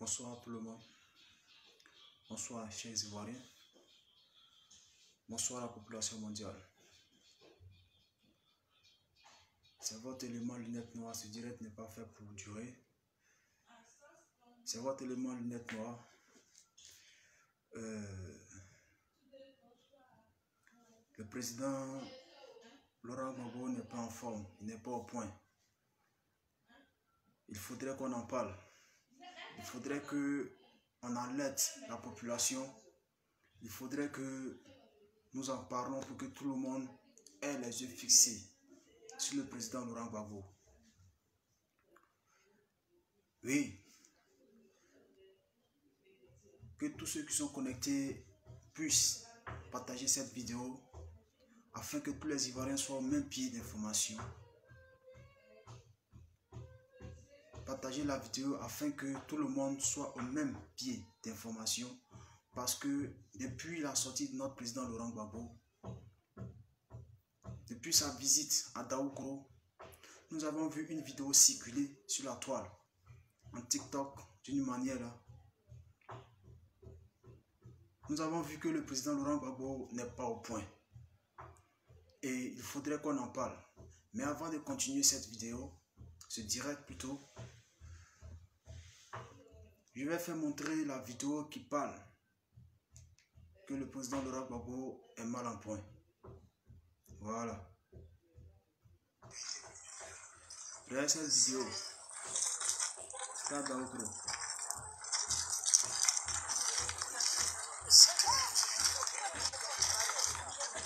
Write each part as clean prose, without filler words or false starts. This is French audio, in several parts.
Bonsoir à tout le monde. Bonsoir chers Ivoiriens. Bonsoir à la population mondiale. C'est votre élément lunettes noires. Ce direct n'est pas fait pour durer. C'est votre élément lunettes noires. Le président Laurent Gbagbo n'est pas en forme. Il n'est pas au point. Il faudrait qu'on en parle. Il faudrait qu'on alerte la population. Il faudrait que nous en parlons pour que tout le monde ait les yeux fixés sur le président Laurent Gbagbo. Oui. Que tous ceux qui sont connectés puissent partager cette vidéo afin que tous les Ivoiriens soient au même pied d'information. Partagez la vidéo afin que tout le monde soit au même pied d'information. Parce que depuis la sortie de notre président Laurent Gbagbo, depuis sa visite à Daougro, nous avons vu une vidéo circuler sur la toile, en TikTok, d'une manière là. Nous avons vu que le président Laurent Gbagbo n'est pas au point. Et il faudrait qu'on en parle. Mais avant de continuer cette vidéo, ce direct plutôt, je vais faire montrer la vidéo qui parle que le président Laurent Gbagbo est mal en point. Voilà. Regardez cette vidéo. C'est à Daougro.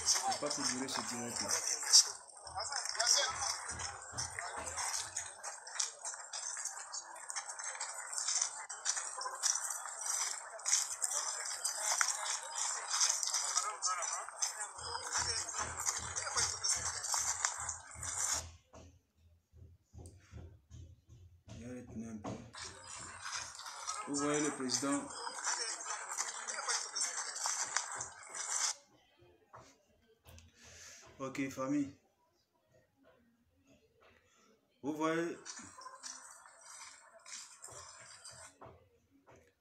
Je ne vais pas te durer ce direct là. Vous voyez le président. Ok, famille. Vous voyez,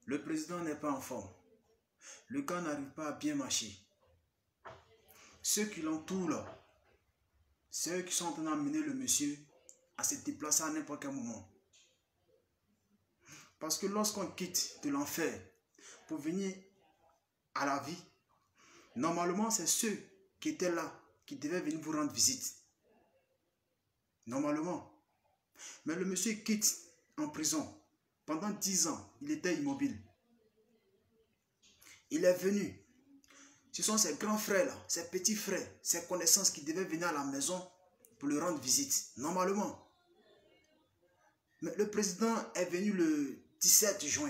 le président n'est pas en forme. Le gars n'arrive pas à bien marcher. Ceux qui l'entourent là, c'est eux qui sont en train d'amener le monsieur à se déplacer à n'importe quel moment. Parce que lorsqu'on quitte de l'enfer pour venir à la vie, normalement c'est ceux qui étaient là qui devaient venir vous rendre visite. Normalement. Mais le monsieur quitte en prison. Pendant 10 ans, il était immobile. Il est venu. Ce sont ses grands frères là, ses petits frères, ses connaissances qui devaient venir à la maison pour lui rendre visite. Normalement. Mais le président est venu le 17 juin.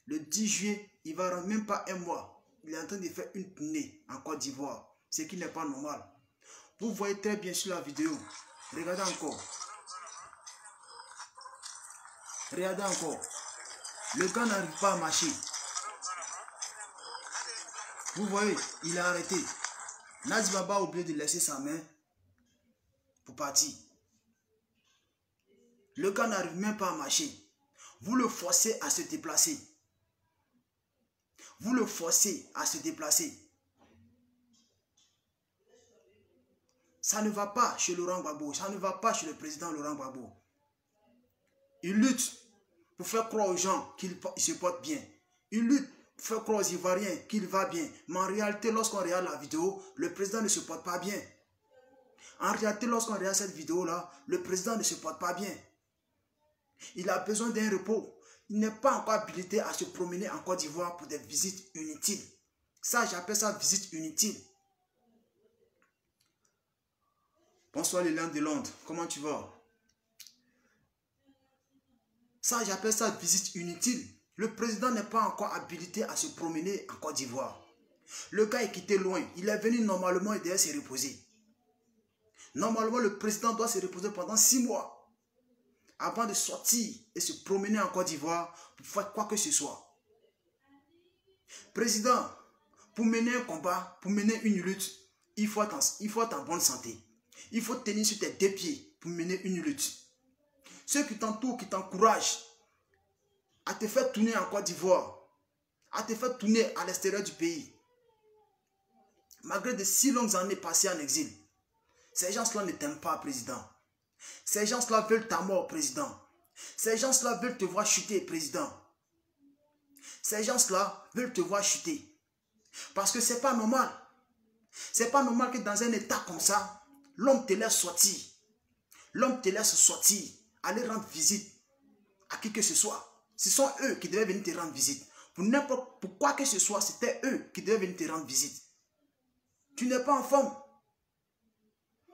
Le 10 juillet, il va rendre même pas un mois. Il est en train de faire une tournée en Côte d'Ivoire. Ce qui n'est pas normal. Vous voyez très bien sur la vidéo. Regardez encore. Regardez encore. Le gars n'arrive pas à marcher. Vous voyez, il a arrêté. Nazi Baba a oublié de laisser sa main pour partir. Le gars n'arrive même pas à marcher. Vous le forcez à se déplacer. Vous le forcez à se déplacer. Ça ne va pas chez Laurent Gbagbo. Ça ne va pas chez le président Laurent Gbagbo. Il lutte pour faire croire aux gens qu'il se porte bien. Il lutte pour faire croire aux Ivoiriens qu'il va bien. Mais en réalité, lorsqu'on regarde la vidéo, le président ne se porte pas bien. En réalité, lorsqu'on regarde cette vidéo-là, le président ne se porte pas bien. Il a besoin d'un repos. Il n'est pas encore habilité à se promener en Côte d'Ivoire pour des visites inutiles. Ça, j'appelle ça visite inutile. Bonsoir Léland de Londres, comment tu vas? Ça, j'appelle ça visite inutile. Le président n'est pas encore habilité à se promener en Côte d'Ivoire. Le gars est quitté loin. Il est venu normalement et devait se reposer. Normalement, le président doit se reposer pendant 6 mois avant de sortir et se promener en Côte d'Ivoire pour faire quoi que ce soit. Président, pour mener un combat, pour mener une lutte, il faut être en bonne santé. Il faut tenir sur tes 2 pieds pour mener une lutte. Ceux qui t'entourent, qui t'encouragent à te faire tourner en Côte d'Ivoire, à te faire tourner à l'extérieur du pays. Malgré de si longues années passées en exil, ces gens-là ne t'aiment pas, président. Ces gens-là veulent ta mort, président. Ces gens-là veulent te voir chuter, président. Ces gens-là veulent te voir chuter. Parce que c'est pas normal. C'est pas normal que dans un état comme ça, l'homme te laisse sortir. L'homme te laisse sortir, aller rendre visite à qui que ce soit. Ce sont eux qui devaient venir te rendre visite. Pour quoi que ce soit, c'était eux qui devaient venir te rendre visite. Tu n'es pas en forme.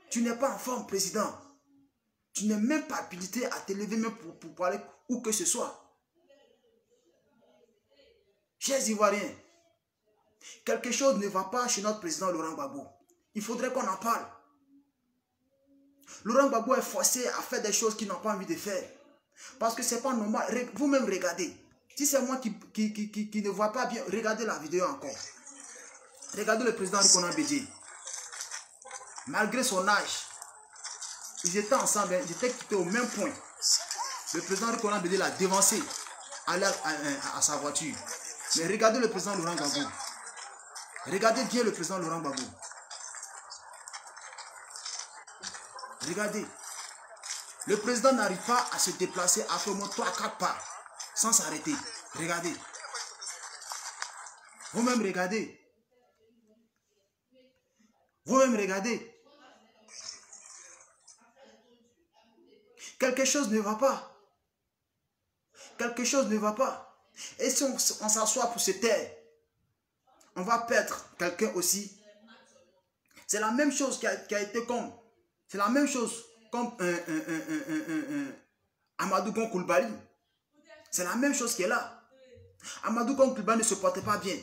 Tu n'es pas en forme, président. Tu n'es même pas habilité à te lever même pour parler où que ce soit. Chers Ivoiriens, quelque chose ne va pas chez notre président Laurent Gbagbo. Il faudrait qu'on en parle. Laurent Gbagbo est forcé à faire des choses qu'il n'a pas envie de faire. Parce que ce n'est pas normal. Vous-même regardez. Si c'est moi qui ne vois pas bien, regardez la vidéo encore. Regardez le président Rikonan Bédié. Malgré son âge, ils étaient ensemble, ils étaient quittés au même point. Le président Rikonan Bédié l'a devancé à sa voiture. Mais regardez le président Laurent Gbagbo. Regardez bien le président Laurent Gbagbo. Regardez. Le président n'arrive pas à se déplacer après au moins 3-4 pas sans s'arrêter. Regardez. Vous-même regardez. Vous-même regardez. Quelque chose ne va pas. Quelque chose ne va pas. Et si on s'assoit pour se taire, on va perdre quelqu'un aussi. C'est la même chose qui a été comme. C'est la même chose comme Amadou Gon Coulibaly. C'est la même chose qui est là. Amadou Gon Coulibaly ne se portait pas bien.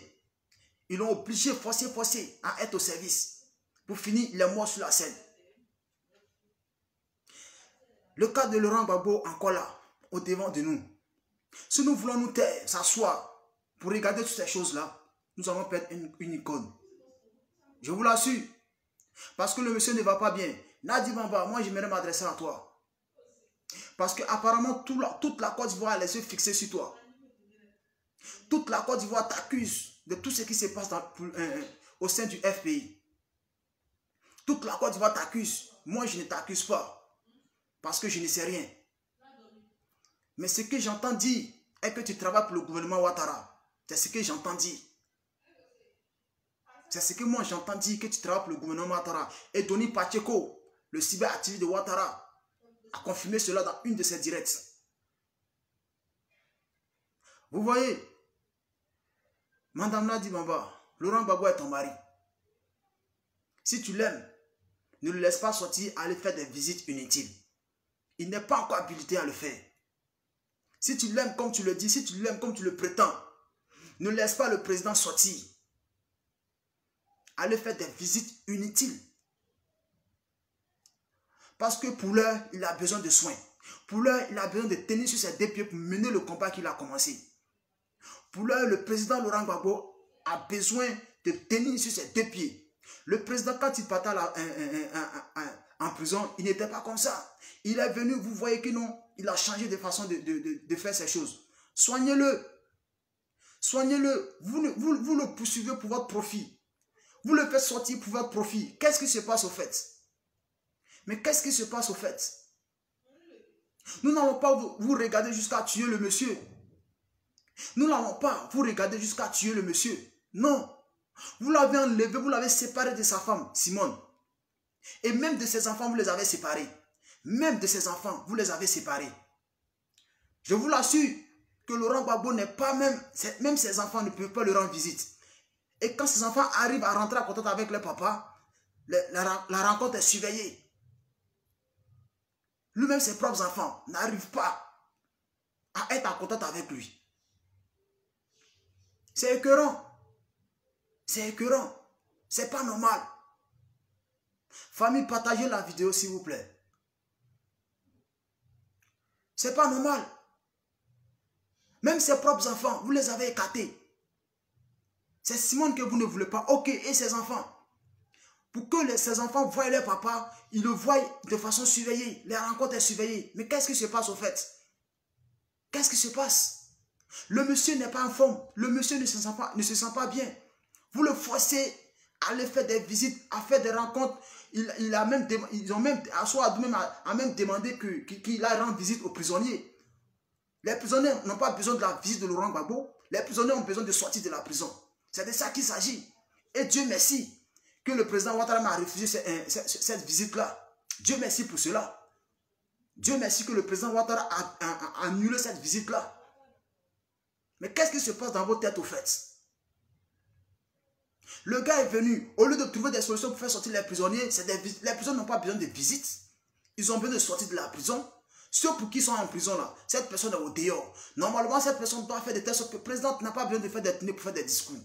Ils l'ont obligé, forcé à être au service. Pour finir, il est mort sur la scène. Le cas de Laurent Gbagbo encore là, au devant de nous. Si nous voulons nous taire, s'asseoir, pour regarder toutes ces choses-là, nous allons perdre une icône. Je vous l'assure. Parce que le monsieur ne va pas bien. Nadi Bamba, moi j'aimerais m'adresser à toi. Parce que apparemment toute la Côte d'Ivoire a les yeux fixés sur toi. Toute la Côte d'Ivoire t'accuse de tout ce qui se passe au sein du FPI. Toute la Côte d'Ivoire t'accuse. Moi je ne t'accuse pas. Parce que je ne sais rien. Mais ce que j'entends dire est que tu travailles pour le gouvernement Ouattara. C'est ce que j'entends dire. C'est ce que moi j'entends dire, que tu travailles pour le gouvernement Ouattara. Et Denis Pacheco, le cyberactiviste de Ouattara, a confirmé cela dans une de ses directs. Vous voyez, Madame Nadi Bamba, Laurent Gbagbo est ton mari. Si tu l'aimes, ne le laisse pas sortir aller faire des visites inutiles. Il n'est pas encore habilité à le faire. Si tu l'aimes comme tu le dis, si tu l'aimes comme tu le prétends, ne laisse pas le président sortir. Aller faire des visites inutiles. Parce que pour l'heure, il a besoin de soins. Pour l'heure, il a besoin de tenir sur ses deux pieds pour mener le combat qu'il a commencé. Pour l'heure, le président Laurent Gbagbo a besoin de tenir sur ses deux pieds. Le président, quand il partait en prison, il n'était pas comme ça. Il est venu, vous voyez que non, il a changé de façon de faire ces choses. Soignez-le. Soignez-le. Vous le poursuivez pour votre profit. Vous le faites sortir pour votre profit. Qu'est-ce qui se passe au fait? Mais qu'est-ce qui se passe au fait? Nous n'allons pas vous regarder jusqu'à tuer le monsieur. Nous n'allons pas vous regarder jusqu'à tuer le monsieur. Non. Vous l'avez enlevé, vous l'avez séparé de sa femme, Simone. Et même de ses enfants, vous les avez séparés. Même de ses enfants, vous les avez séparés. Je vous l'assure que Laurent Gbagbo n'est pas même ses enfants ne peuvent pas lui rendre visite. Et quand ses enfants arrivent à rentrer en contact avec leur papa, la rencontre est surveillée. Lui-même, ses propres enfants n'arrivent pas à être en contact avec lui. C'est écœurant. C'est écœurant. C'est pas normal. Famille, partagez la vidéo s'il vous plaît. C'est pas normal. Même ses propres enfants, vous les avez écartés. C'est Simone que vous ne voulez pas. Ok, et ses enfants. Pour que ses enfants voient leur papa, ils le voient de façon surveillée. Les rencontres sont surveillées. Mais qu'est-ce qui se passe au fait? Qu'est-ce qui se passe? Le monsieur n'est pas en forme. Le monsieur ne se sent pas bien. Vous le forcez à aller faire des visites, à faire des rencontres. Ils ont même demandé qu'il aille rendre visite aux prisonniers. Les prisonniers n'ont pas besoin de la visite de Laurent Gbagbo. Les prisonniers ont besoin de sortir de la prison. C'est de ça qu'il s'agit. Et Dieu merci que le président Ouattara m'a refusé cette visite-là. Dieu merci pour cela. Dieu merci que le président Ouattara a annulé cette visite-là. Mais qu'est-ce qui se passe dans vos têtes au fait? Le gars est venu, au lieu de trouver des solutions pour faire sortir les prisonniers, les prisonniers n'ont pas besoin de visites. Ils ont besoin de sortir de la prison. Ceux pour qui sont en prison là, cette personne est au dehors. Normalement, cette personne doit faire des tests que le président n'a pas besoin de faire des tournées pour faire des discours.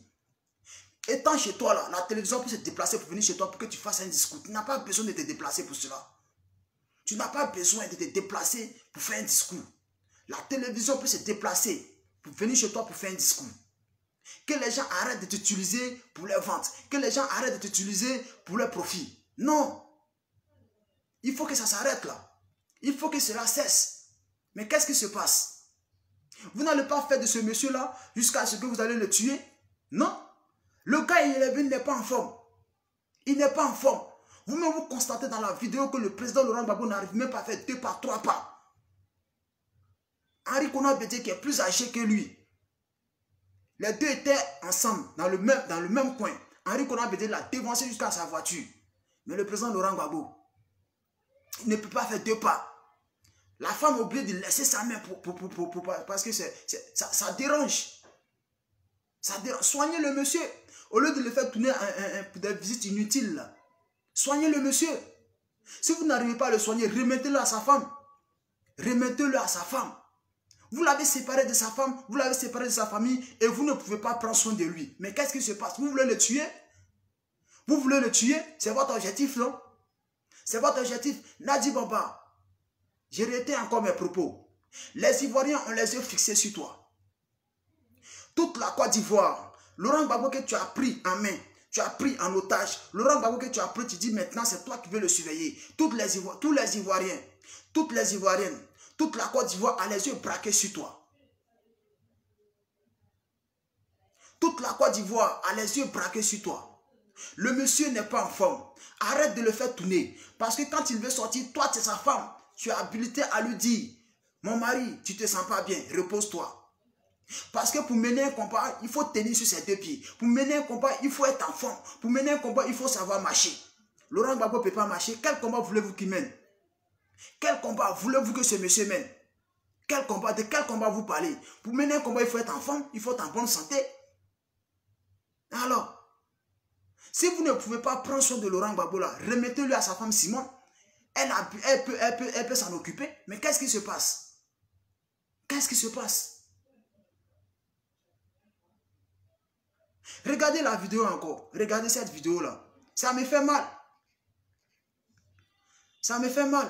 Étant chez toi là, la télévision peut se déplacer pour venir chez toi pour que tu fasses un discours. Tu n'as pas besoin de te déplacer pour cela. Tu n'as pas besoin de te déplacer pour faire un discours. La télévision peut se déplacer pour venir chez toi pour faire un discours. Que les gens arrêtent de t'utiliser pour les ventes. Que les gens arrêtent de t'utiliser pour leur profit. Non. Il faut que ça s'arrête là. Il faut que cela cesse. Mais qu'est-ce qui se passe? Vous n'allez pas faire de ce monsieur-là jusqu'à ce que vous allez le tuer? Non. Le gars, il n'est pas en forme. Il n'est pas en forme. Vous-même, vous constatez dans la vidéo que le président Laurent Gbagbo n'arrive même pas à faire 2 pas, 3 pas. Henri Konan Bédié qui est plus âgé que lui. Les deux étaient ensemble, dans le même coin. Henri Konan Bédié l'a dévancé jusqu'à sa voiture. Mais le président Laurent Gbagbo, il ne peut pas faire 2 pas. La femme a oublié de laisser sa main parce que ça dérange. Ça dérange. Soignez le monsieur. Au lieu de le faire tourner pour des visites inutiles. Soignez le monsieur. Si vous n'arrivez pas à le soigner, remettez-le à sa femme. Remettez-le à sa femme. Vous l'avez séparé de sa femme, vous l'avez séparé de sa famille et vous ne pouvez pas prendre soin de lui. Mais qu'est-ce qui se passe? Vous voulez le tuer? Vous voulez le tuer? C'est votre objectif, non? C'est votre objectif. Nadi Baba, j'ai réitéré encore mes propos. Les Ivoiriens ont les yeux fixés sur toi. Toute la Côte d'Ivoire, Laurent Gbagbo que tu as pris en main, tu as pris en otage, Laurent Gbagbo que tu as pris, tu dis maintenant c'est toi qui veux le surveiller. Tous les Ivoiriens, toutes les Ivoiriennes, toute la Côte d'Ivoire a les yeux braqués sur toi. Toute la Côte d'Ivoire a les yeux braqués sur toi. Le monsieur n'est pas en forme. Arrête de le faire tourner. Parce que quand il veut sortir, toi tu es sa femme. Tu es habilité à lui dire, mon mari, tu ne te sens pas bien, repose-toi. Parce que pour mener un combat, il faut tenir sur ses 2 pieds. Pour mener un combat, il faut être en forme. Pour mener un combat, il faut savoir marcher. Laurent Gbagbo ne peut pas marcher. Quel combat voulez-vous qu'il mène? Quel combat voulez-vous que ce monsieur mène? Quel combat? De quel combat vous parlez? Pour mener un combat, il faut être en forme, il faut être en bonne santé. Alors, si vous ne pouvez pas prendre soin de Laurent Gbagbo là, remettez-lui à sa femme Simone. Elle peut s'en occuper. Mais qu'est-ce qui se passe? Qu'est-ce qui se passe? Regardez la vidéo encore. Regardez cette vidéo là. Ça me fait mal. Ça me fait mal.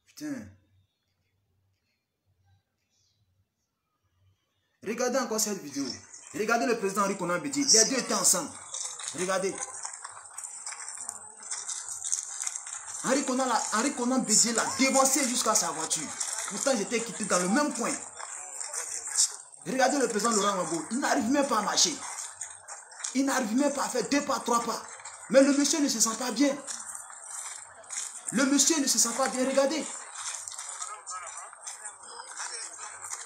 Putain. Regardez encore cette vidéo. Regardez le président Henri Konan Bédié. Les deux étaient ensemble. Regardez. Henri Konan Bédié l'a dévancé jusqu'à sa voiture. Pourtant, j'étais quitté dans le même coin. Regardez le président Laurent Gbagbo. Il n'arrive même pas à marcher. Il n'arrive même pas à faire 2 pas, 3 pas. Mais le monsieur ne se sent pas bien. Le monsieur ne se sent pas bien. Regardez.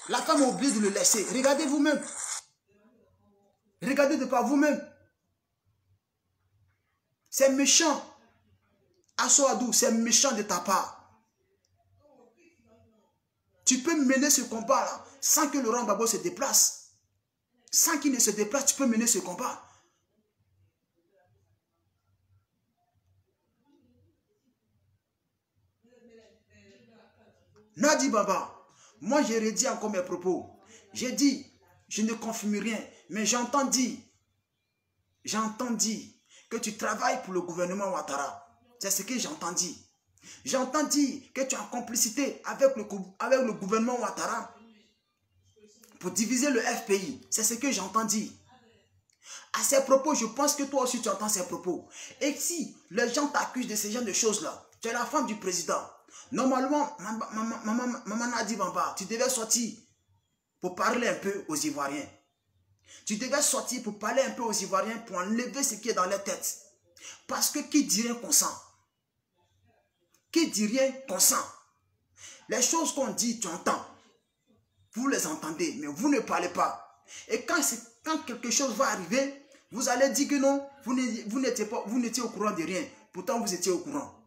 La femme a oublié de le laisser. Regardez vous-même. Regardez de par vous-même. C'est méchant. Assoadou, c'est méchant de ta part. Tu peux mener ce combat-là sans que Laurent Gbagbo se déplace. Sans qu'il ne se déplace, tu peux mener ce combat. Nadi Baba, moi j'ai redit encore mes propos. J'ai dit, je ne confirme rien, mais j'entends dire que tu travailles pour le gouvernement Ouattara. C'est ce que j'entends dire. J'entends dire que tu es en complicité avec le gouvernement Ouattara pour diviser le FPI. C'est ce que j'entends dire. À ces propos, je pense que toi aussi tu entends ces propos. Et si les gens t'accusent de ces genres de choses-là, tu es la femme du président. Normalement, Maman Nadi Bamba, tu devais sortir pour parler un peu aux Ivoiriens. Tu devais sortir pour parler un peu aux Ivoiriens pour enlever ce qui est dans leur tête. Parce que qui dit rien consent? Qui dit rien consent? Les choses qu'on dit, tu entends. Vous les entendez, mais vous ne parlez pas. Et quand quelque chose va arriver, vous allez dire que non, vous n'étiez au courant de rien. Pourtant, vous étiez au courant.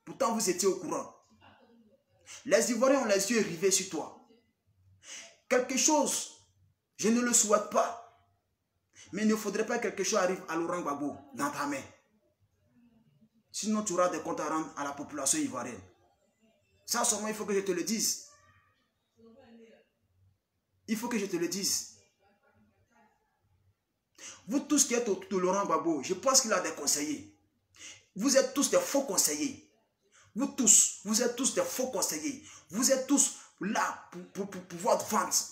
Pourtant, vous étiez au courant. Les Ivoiriens ont les yeux rivés sur toi. Quelque chose, je ne le souhaite pas. Mais il ne faudrait pas que quelque chose arrive à Laurent Gbagbo dans ta main. Sinon, tu auras des comptes à rendre à la population ivoirienne. Ça, seulement, il faut que je te le dise. Il faut que je te le dise. Vous tous qui êtes autour de Laurent Gbagbo, je pense qu'il a des conseillers. Vous êtes tous des faux conseillers. Vous tous, vous êtes tous des faux conseillers. Vous êtes tous là pour votre vente.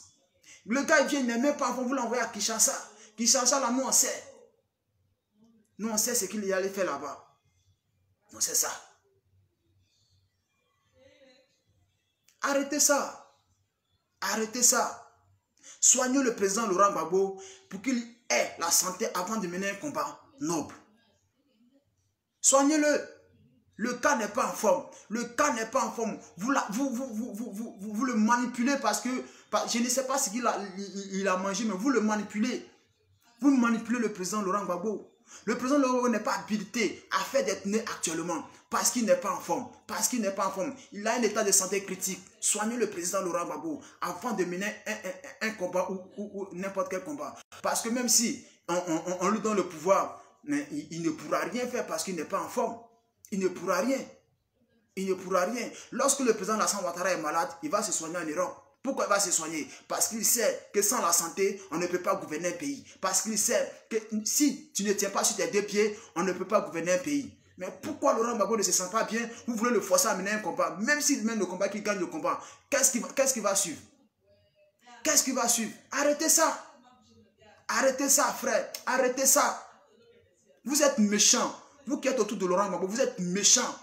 Le gars, il vient, il n'est même pas avant, vous l'envoyez à Kinshasa. Kinshasa, là, nous, on sait. Nous, on sait ce qu'il allait faire là-bas. Non, c'est ça. Arrêtez ça. Arrêtez ça. Soignez le président Laurent Gbagbo pour qu'il ait la santé avant de mener un combat noble. Soignez-le. Le cas n'est pas en forme. Le cas n'est pas en forme. Vous le manipulez parce que, je ne sais pas ce qu'il a mangé, mais vous le manipulez. Vous manipulez le président Laurent Gbagbo. Le président Laurent Gbagbo n'est pas habilité à faire des tenues actuellement parce qu'il n'est pas en forme. Parce qu'il n'est pas en forme. Il a un état de santé critique. Soignez le président Laurent Gbagbo avant de mener un combat ou n'importe quel combat. Parce que même si on lui donne le pouvoir, mais il ne pourra rien faire parce qu'il n'est pas en forme. Il ne pourra rien. Il ne pourra rien. Lorsque le président Alassane Ouattara est malade, il va se soigner en Europe. Pourquoi il va se soigner? Parce qu'il sait que sans la santé, on ne peut pas gouverner un pays. Parce qu'il sait que si tu ne tiens pas sur tes deux pieds, on ne peut pas gouverner un pays. Mais pourquoi Laurent Gbagbo ne se sent pas bien? Vous voulez le forcer à mener un combat. Même s'il mène le combat, qu'il gagne le combat, qu'est-ce qui va suivre? Qu'est-ce qui va suivre? Arrêtez ça. Arrêtez ça, frère. Arrêtez ça. Vous êtes méchants. Vous qui êtes autour de Laurent Gbagbo, vous êtes méchants.